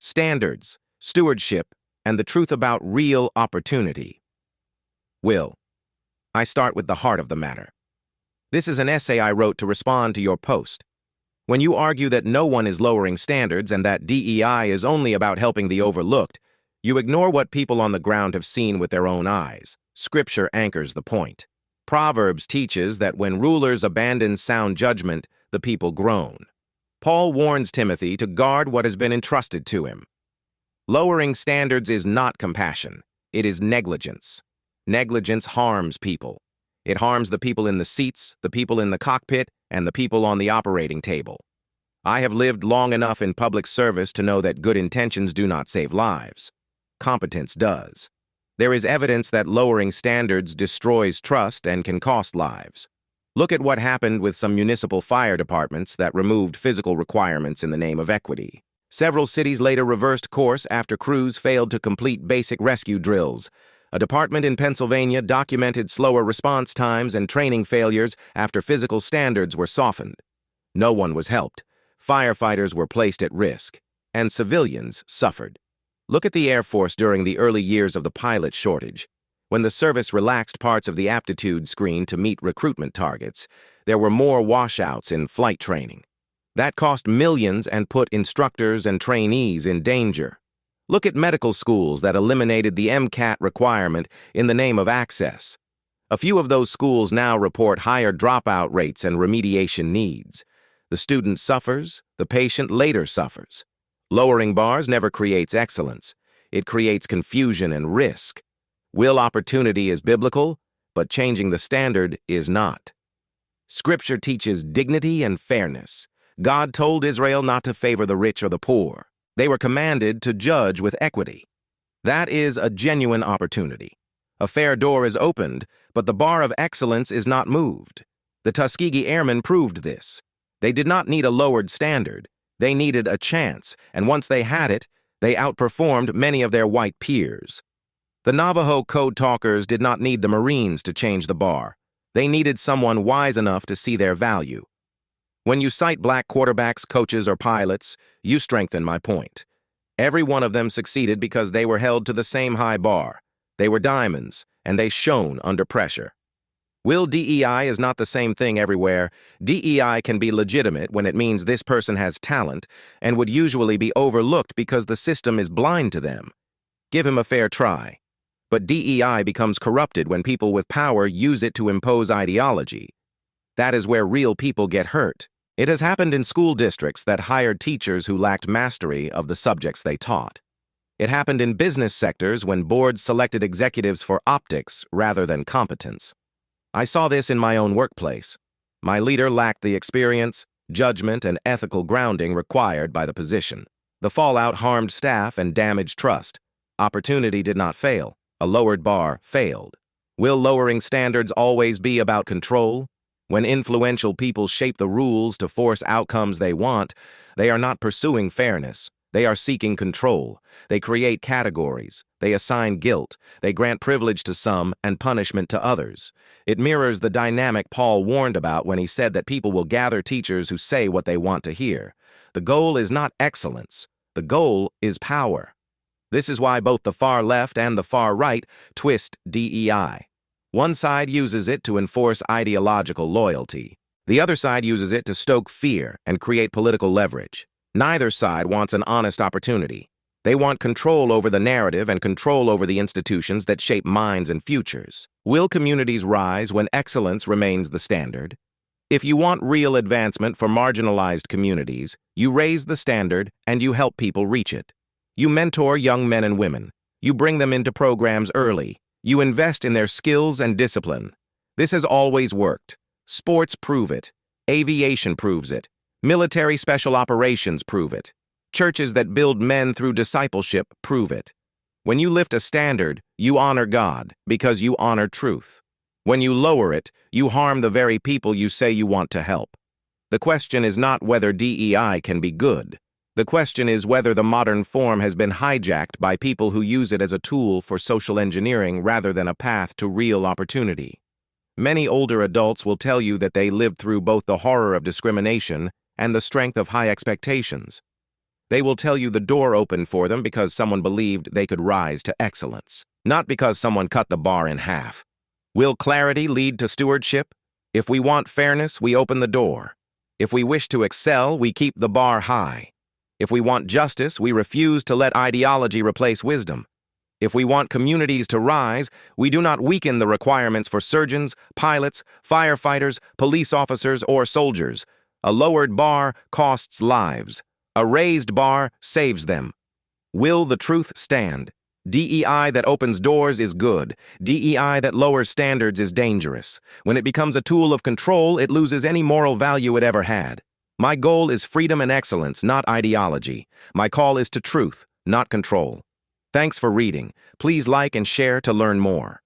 Standards, Stewardship, and the Truth About Real Opportunity. Will, I start with the heart of the matter. This is an essay I wrote to respond to your post. When you argue that no one is lowering standards and that DEI is only about helping the overlooked, you ignore what people on the ground have seen with their own eyes. Scripture anchors the point. Proverbs teaches that when rulers abandon sound judgment, the people groan. Paul warns Timothy to guard what has been entrusted to him. Lowering standards is not compassion. It is negligence. Negligence harms people. It harms the people in the seats, the people in the cockpit, and the people on the operating table. I have lived long enough in public service to know that good intentions do not save lives. Competence does. There is evidence that lowering standards destroys trust and can cost lives. Look at what happened with some municipal fire departments that removed physical requirements in the name of equity. Several cities later reversed course after crews failed to complete basic rescue drills. A department in Pennsylvania documented slower response times and training failures after physical standards were softened. No one was helped. Firefighters were placed at risk, and civilians suffered. Look at the Air Force during the early years of the pilot shortage. When the service relaxed parts of the aptitude screen to meet recruitment targets, there were more washouts in flight training. That cost millions and put instructors and trainees in danger. Look at medical schools that eliminated the MCAT requirement in the name of access. A few of those schools now report higher dropout rates and remediation needs. The student suffers, the patient later suffers. Lowering bars never creates excellence. It creates confusion and risk. Will opportunity is biblical, but changing the standard is not. Scripture teaches dignity and fairness. God told Israel not to favor the rich or the poor. They were commanded to judge with equity. That is a genuine opportunity. A fair door is opened, but the bar of excellence is not moved. The Tuskegee Airmen proved this. They did not need a lowered standard. They needed a chance, and once they had it, they outperformed many of their white peers. The Navajo code talkers did not need the Marines to change the bar. They needed someone wise enough to see their value. When you cite black quarterbacks, coaches, or pilots, you strengthen my point. Every one of them succeeded because they were held to the same high bar. They were diamonds, and they shone under pressure. Will DEI is not the same thing everywhere. DEI can be legitimate when it means this person has talent and would usually be overlooked because the system is blind to them. Give him a fair try. But DEI becomes corrupted when people with power use it to impose ideology. That is where real people get hurt. It has happened in school districts that hired teachers who lacked mastery of the subjects they taught. It happened in business sectors when boards selected executives for optics rather than competence. I saw this in my own workplace. My leader lacked the experience, judgment, and ethical grounding required by the position. The fallout harmed staff and damaged trust. Opportunity did not fail. A lowered bar failed. Will lowering standards always be about control? When influential people shape the rules to force outcomes they want, they are not pursuing fairness. They are seeking control. They create categories. They assign guilt. They grant privilege to some and punishment to others. It mirrors the dynamic Paul warned about when he said that people will gather teachers who say what they want to hear. The goal is not excellence. The goal is power. This is why both the far left and the far right twist DEI. One side uses it to enforce ideological loyalty. The other side uses it to stoke fear and create political leverage. Neither side wants an honest opportunity. They want control over the narrative and control over the institutions that shape minds and futures. Will communities rise when excellence remains the standard? If you want real advancement for marginalized communities, you raise the standard and you help people reach it. You mentor young men and women. You bring them into programs early. You invest in their skills and discipline. This has always worked. Sports prove it. Aviation proves it. Military special operations prove it. Churches that build men through discipleship prove it. When you lift a standard, you honor God because you honor truth. When you lower it, you harm the very people you say you want to help. The question is not whether DEI can be good. The question is whether the modern form has been hijacked by people who use it as a tool for social engineering rather than a path to real opportunity. Many older adults will tell you that they lived through both the horror of discrimination and the strength of high expectations. They will tell you the door opened for them because someone believed they could rise to excellence, not because someone cut the bar in half. Will clarity lead to stewardship? If we want fairness, we open the door. If we wish to excel, we keep the bar high. If we want justice, we refuse to let ideology replace wisdom. If we want communities to rise, we do not weaken the requirements for surgeons, pilots, firefighters, police officers, or soldiers. A lowered bar costs lives. A raised bar saves them. Will the truth stand? DEI that opens doors is good. DEI that lowers standards is dangerous. When it becomes a tool of control, it loses any moral value it ever had. My goal is freedom and excellence, not ideology. My call is to truth, not control. Thanks for reading. Please like and share to learn more.